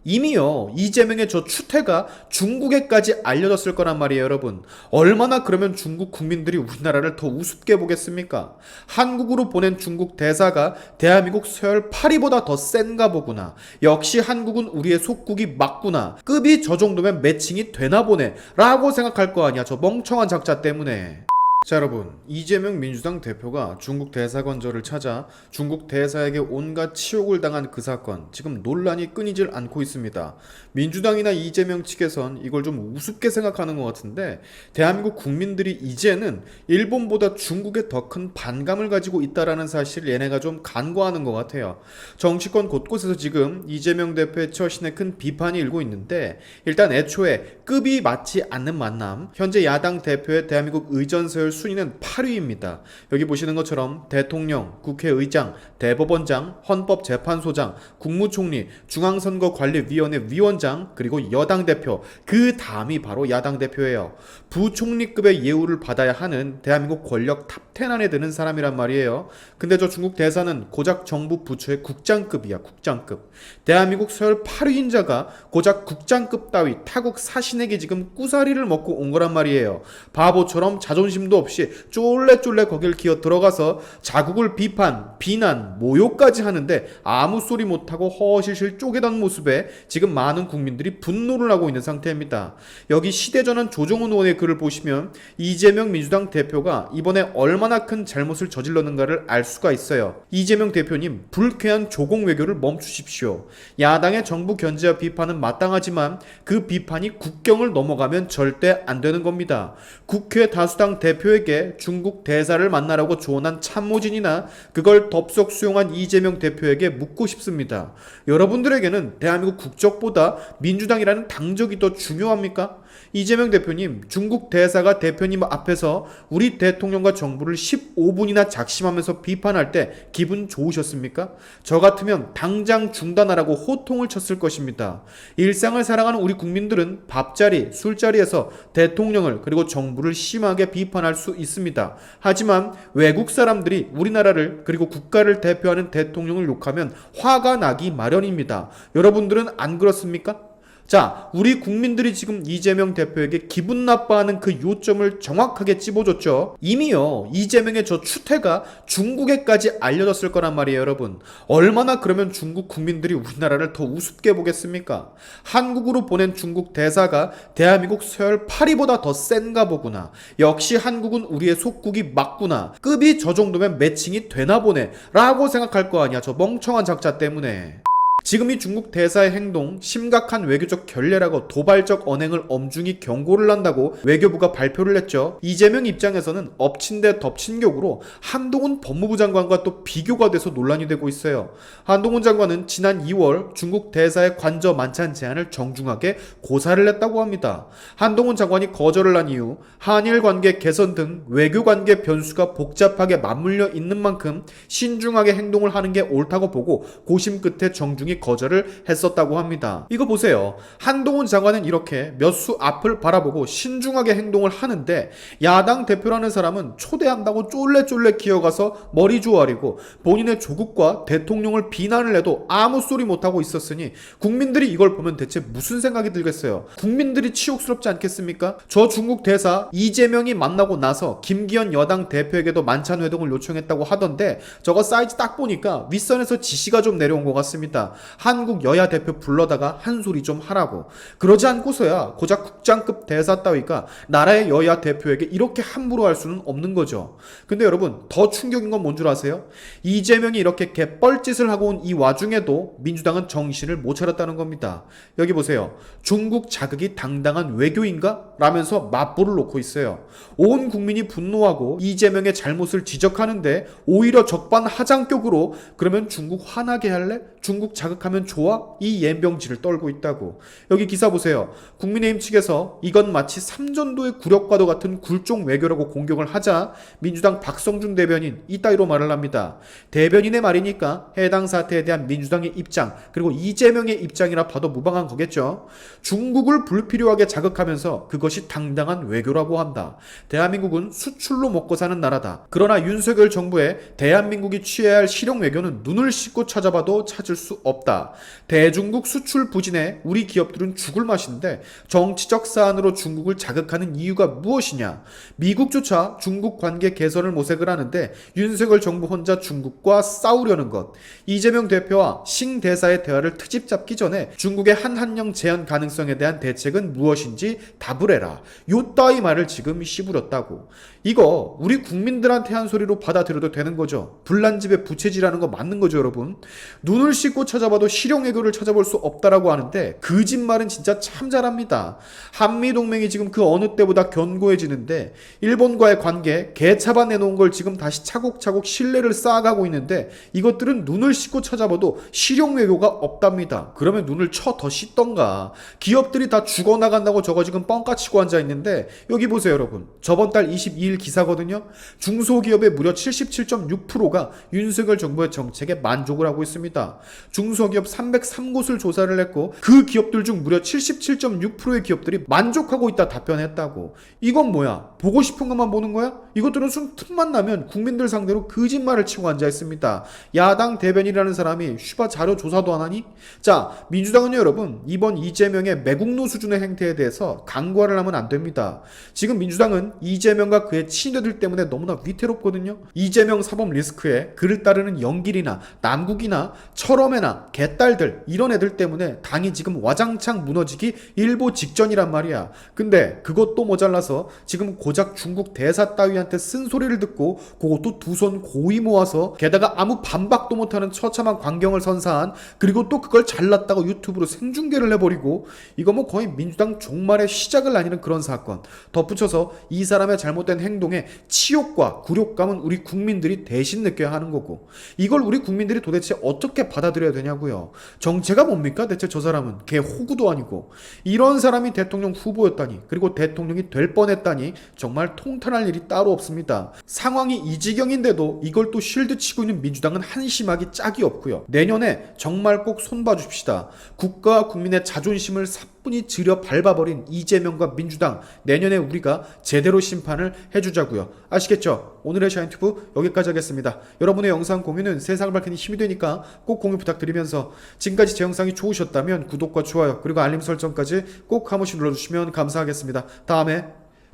이미요, 이재명의 저 추태가 중국에까지 알려졌을 거란 말이에요, 여러분. 얼마나 그러면 중국 국민들이 우리나라를 더 우습게 보겠습니까? 한국으로 보낸 중국 대사가 대한민국 서열 8위보다 더 센가 보구나. 역시 한국은 우리의 속국이 맞구나. 급이 저 정도면 매칭이 되나 보네. 라고 생각할 거 아니야, 저 멍청한 작자 때문에. 자, 여러분, 이재명 민주당 대표가 중국 대사관저를 찾아 중국 대사에게 온갖 치욕을 당한 그 사건, 지금 논란이 끊이질 않고 있습니다. 민주당이나 이재명 측에선 이걸 좀 우습게 생각하는 것 같은데, 대한민국 국민들이 이제는 일본보다 중국에 더 큰 반감을 가지고 있다라는 사실을 얘네가 좀 간과하는 것 같아요. 정치권 곳곳에서 지금 이재명 대표의 처신에 큰 비판이 일고 있는데, 일단 애초에 급이 맞지 않는 만남, 현재 야당 대표의 대한민국 의전서열 순위는 8위입니다. 여기 보시는 것처럼 대통령, 국회의장, 대법원장, 헌법재판소장, 국무총리, 중앙선거관리위원회 위원장, 그리고 여당 대표, 그 다음이 바로 야당 대표예요. 부총리급의 예우를 받아야 하는 대한민국 권력 탑10 안에 드는 사람이란 말이에요. 근데 저 중국 대사는 고작 정부 부처의 국장급이야, 국장급. 대한민국 서열 8위인 자가 고작 국장급 따위 타국 사신에게 지금 꾸사리를 먹고 온 거란 말이에요. 바보처럼 자존심도 없이 쫄래쫄래 거길 기어 들어가서 자국을 비판, 비난, 모욕까지 하는데 아무 소리 못하고 허실실 쪼개던 모습에 지금 많은 국민들이 분노를 하고 있는 상태입니다. 여기 시대전환 조정훈 의원의 글을 보시면 이재명 민주당 대표가 이번에 얼마나 큰 잘못을 저질렀는가를 알 수가 있어요. 이재명 대표님, 불쾌한 조공 외교를 멈추십시오. 야당의 정부 견제와 비판은 마땅하지만 그 비판이 국경을 넘어가면 절대 안 되는 겁니다. 국회 다수당 대표에게 중국 대사를 만나라고 조언한 참모진이나 그걸 덥석 수용한 이재명 대표에게 묻고 싶습니다. 여러분들에게는 대한민국 국적보다 민주당이라는 당적이 더 중요합니까? 이재명 대표님, 중국 대사가 대표님 앞에서 우리 대통령과 정부를 15분이나 작심하면서 비판할 때 기분 좋으셨습니까? 저 같으면 당장 중단하라고 호통을 쳤을 것입니다. 일상을 살아가는 우리 국민들은 밥자리, 술자리에서 대통령을 그리고 정부를 심하게 비판할 수 있습니다. 하지만 외국 사람들이 우리나라를 그리고 국가를 대표하는 대통령을 욕하면 화가 나기 마련입니다. 여러분들은 안 그렇습니까? 자, 우리 국민들이 지금 이재명 대표에게 기분 나빠하는 그 요점을 정확하게 찝어줬죠. 이미요, 이재명의 저 추태가 중국에까지 알려졌을 거란 말이에요, 여러분. 얼마나 그러면 중국 국민들이 우리나라를 더 우습게 보겠습니까? 한국으로 보낸 중국 대사가 대한민국 서열 8위보다 더 센가 보구나. 역시 한국은 우리의 속국이 맞구나. 급이 저 정도면 매칭이 되나 보네. 라고 생각할 거 아니야, 저 멍청한 작자 때문에. 지금 이 중국 대사의 행동 심각한 외교적 결례라고 도발적 언행을 엄중히 경고를 한다고 외교부가 발표를 했죠. 이재명 입장에서는 엎친 데 덮친 격으로 한동훈 법무부 장관과 또 비교가 돼서 논란이 되고 있어요. 한동훈 장관은 지난 2월 중국 대사의 관저 만찬 제안을 정중하게 고사를 했다고 합니다. 한동훈 장관이 거절을 한 이유, 한일 관계 개선 등 외교 관계 변수가 복잡하게 맞물려 있는 만큼 신중하게 행동을 하는 게 옳다고 보고 고심 끝에 정중히 거절을 했었다고 합니다. 이거 보세요. 한동훈 장관은 이렇게 몇 수 앞을 바라보고 신중하게 행동을 하는데 야당 대표라는 사람은 초대한다고 쫄래쫄래 기어가서 머리 조아리고 본인의 조국과 대통령을 비난을 해도 아무 소리 못하고 있었으니 국민들이 이걸 보면 대체 무슨 생각이 들겠어요? 국민들이 치욕스럽지 않겠습니까? 저 중국 대사 이재명이 만나고 나서 김기현 여당 대표에게도 만찬 회동을 요청했다고 하던데 저거 사이즈 딱 보니까 윗선에서 지시가 좀 내려온 것 같습니다. 한국 여야 대표 불러다가 한 소리 좀 하라고. 그러지 않고서야 고작 국장급 대사 따위가 나라의 여야 대표에게 이렇게 함부로 할 수는 없는 거죠. 근데 여러분, 더 충격인 건 뭔 줄 아세요? 이재명이 이렇게 개뻘짓을 하고 온 이 와중에도 민주당은 정신을 못 차렸다는 겁니다. 여기 보세요. 중국 자극이 당당한 외교인가? 라면서 맞불을 놓고 있어요. 온 국민이 분노하고 이재명의 잘못을 지적하는데 오히려 적반하장격으로 그러면 중국 화나게 할래? 중국 자극하면 좋아? 이 옌병지를 떨고 있다고. 여기 기사 보세요. 국민의힘 측에서 이건 마치 삼전도의 굴욕과도 같은 굴종 외교라고 공격을 하자 민주당 박성준 대변인 이따위로 말을 합니다. 대변인의 말이니까 해당 사태에 대한 민주당의 입장 그리고 이재명의 입장이라 봐도 무방한 거겠죠. 중국을 불필요하게 자극하면서 그것이 당당한 외교라고 한다. 대한민국은 수출로 먹고 사는 나라다. 그러나 윤석열 정부의 대한민국이 취해야 할 실용 외교는 눈을 씻고 찾아봐도 찾을 수 없다. 없다. 대중국 수출 부진에 우리 기업들은 죽을 맛인데 정치적 사안으로 중국을 자극하는 이유가 무엇이냐? 미국조차 중국 관계 개선을 모색을 하는데 윤석열 정부 혼자 중국과 싸우려는 것. 이재명 대표와 싱 대사의 대화를 트집 잡기 전에 중국의 한한령 제한 가능성에 대한 대책은 무엇인지 답을 해라. 요 따위 말을 지금 씨부렸다고. 이거 우리 국민들한테 한 소리로 받아들여도 되는 거죠. 불난집에 부채질하는 거 맞는 거죠, 여러분. 눈을 씻고 찾아봐도 실용외교를 찾아볼 수 없다라고 하는데 거짓말은 진짜 참 잘합니다. 한미동맹이 지금 그 어느 때보다 견고해지는데 일본과의 관계 개차반 내놓은 걸 지금 다시 차곡차곡 신뢰를 쌓아가고 있는데 이것들은 눈을 씻고 찾아봐도 실용외교가 없답니다. 그러면 눈을 쳐 더 씻던가. 기업들이 다 죽어나간다고 저거 지금 뻥까치고 앉아있는데 여기 보세요, 여러분. 저번 달 22일 기사거든요. 중소기업의 무려 77.6%가 윤석열 정부의 정책에 만족을 하고 있습니다. 중소기업 303곳을 조사를 했고 그 기업들 중 무려 77.6%의 기업들이 만족하고 있다 답변했다고. 이건 뭐야? 보고 싶은 것만 보는 거야? 이것들은 순 틈만 나면 국민들 상대로 거짓말을 치고 앉아있습니다. 야당 대변이라는 사람이 슈바 자료 조사도 안 하니? 자, 민주당은요 여러분, 이번 이재명의 매국노 수준의 행태에 대해서 강구를 하면 안 됩니다. 지금 민주당은 이재명과 그의 친구들 때문에 너무나 위태롭거든요. 이재명 사법 리스크에 그를 따르는 영길이나 남국이나 철험해나 개딸들 이런 애들 때문에 당이 지금 와장창 무너지기 일보 직전이란 말이야. 근데 그것도 모자라서 지금 고작 중국 대사 따위한테 쓴소리를 듣고 그것도 두 손 고이 모아서 게다가 아무 반박도 못하는 처참한 광경을 선사한, 그리고 또 그걸 잘났다고 유튜브로 생중계를 해버리고, 이거 뭐 거의 민주당 종말의 시작을 알리는 그런 사건. 덧붙여서 이 사람의 잘못된 행동에 치욕과 굴욕감은 우리 국민들이 대신 느껴야 하는 거고, 이걸 우리 국민들이 도대체 어떻게 받아들여야 되냐고요. 정체가 뭡니까? 대체 저 사람은 걔 호구도 아니고. 이런 사람이 대통령 후보였다니, 그리고 대통령이 될 뻔했다니 정말 통탄할 일이 따로 없습니다. 상황이 이 지경인데도 이걸 또 쉴드 치고 있는 민주당은 한심하기 짝이 없고요. 내년에 정말 꼭 손봐줍시다. 국가와 국민의 자존심을 사뿐히 들여 밟아버린 이재명과 민주당, 내년에 우리가 제대로 심판을 해주자고요. 아시겠죠? 오늘의 샤인튜브 여기까지 하겠습니다. 여러분의 영상 공유는 세상을 밝히는 힘이 되니까 꼭 공유 부탁드리면서, 지금까지 제 영상이 좋으셨다면 구독과 좋아요 그리고 알림 설정까지 꼭 한 번씩 눌러주시면 감사하겠습니다. 다음에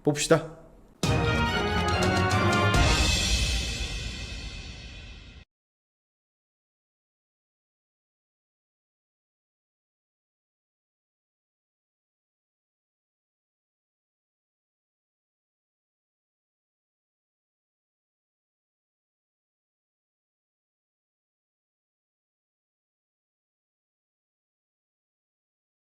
봅시다.